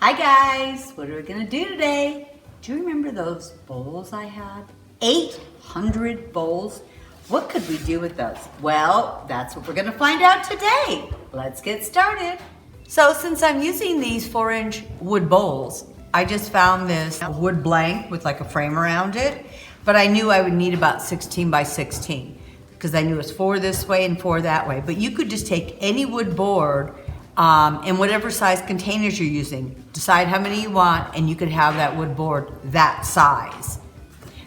Hi guys, what are we gonna do today? Do you remember those bowls I had? 800 bowls? What could we do with those? Well, that's what we're gonna find out today. Let's get started. So since I'm using these 4-inch wood bowls, I just found this wood blank with like a frame around it, but I knew I would need about 16 by 16 because I knew it was 4 this way and 4 that way. But you could just take any wood board in whatever size containers you're using. Decide how many you want and you could have that wood board that size.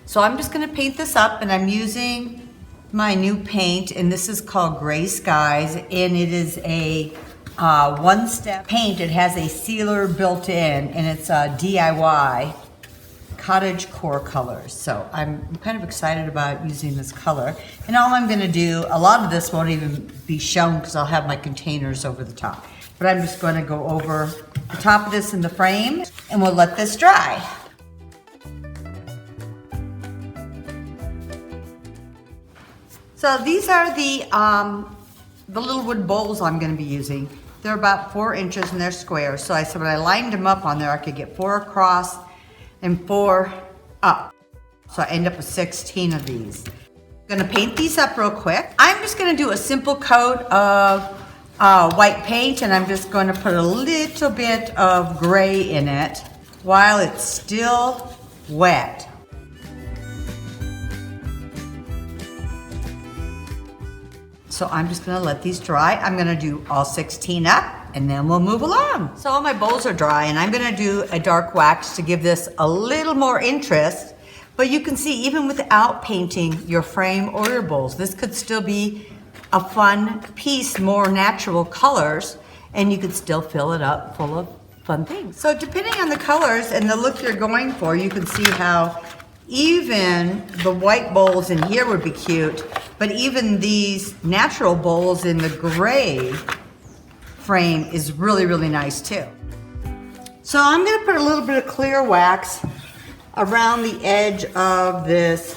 So I'm just gonna paint this up, and I'm using my new paint, and this is called Gray Skies, and it is a one-step paint. It has a sealer built in, and it's a DIY cottage core colors. So I'm kind of excited about using this color. And all I'm gonna do, a lot of this won't even be shown because I'll have my containers over the top. But I'm just gonna go over the top of this in the frame, and we'll let this dry. So these are the little wood bowls I'm gonna be using. They're about 4 inches and they're square. So I said when I lined them up on there, I could get 4 across and 4 up. So I end up with 16 of these. I'm gonna paint these up real quick. I'm just gonna do a simple coat of white paint, and I'm just gonna put a little bit of gray in it while it's still wet. So I'm just gonna let these dry. I'm gonna do all 16 up, and then we'll move along. So all my bowls are dry, and I'm gonna do a dark wax to give this a little more interest. But you can see, even without painting your frame or your bowls, this could still be a fun piece, more natural colors, and you could still fill it up full of fun things. So depending on the colors and the look you're going for, you can see how even the white bowls in here would be cute, but even these natural bowls in the gray frame is really, really nice too. So I'm gonna put a little bit of clear wax around the edge of this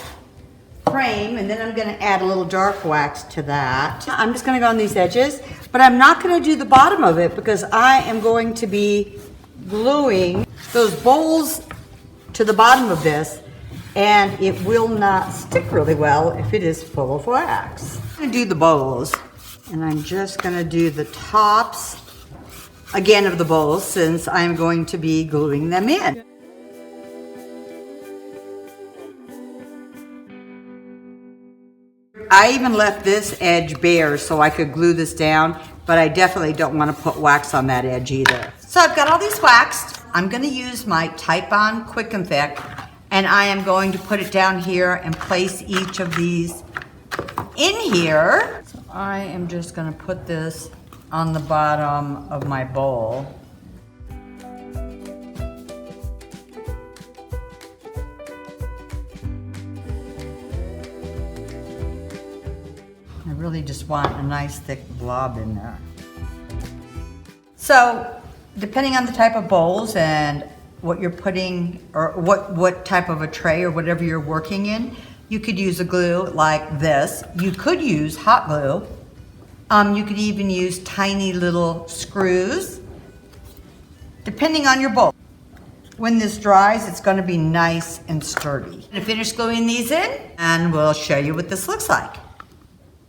frame, and then I'm gonna add a little dark wax to that. I'm just gonna go on these edges, but I'm not gonna do the bottom of it because I am going to be gluing those bowls to the bottom of this, and it will not stick really well if it is full of wax. I'm gonna do the bowls, and I'm just gonna do the tops again of the bowls since I'm going to be gluing them in. I even left this edge bare so I could glue this down, but I definitely don't want to put wax on that edge either. So I've got all these waxed. I'm going to use my Type-On Quick and Thick, and I am going to put it down here and place each of these in here. So I am just going to put this on the bottom of my bowl. I really just want a nice thick blob in there. So depending on the type of bowls and what you're putting, or what type of a tray or whatever you're working in, you could use a glue like this. You could use hot glue. You could even use tiny little screws, depending on your bowl. When this dries, it's going to be nice and sturdy. I'm gonna finish gluing these in, and we'll show you what this looks like.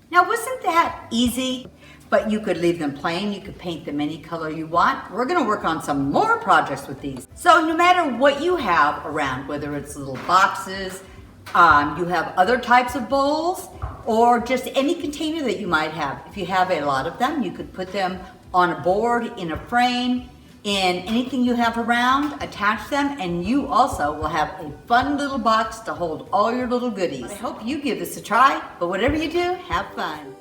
Now, wasn't that easy? But you could leave them plain, you could paint them any color you want. We're gonna work on some more projects with these. So no matter what you have around, whether it's little boxes, you have other types of bowls, or just any container that you might have. If you have a lot of them, you could put them on a board, in a frame, in anything you have around, attach them, and you also will have a fun little box to hold all your little goodies. I hope you give this a try, but whatever you do, have fun.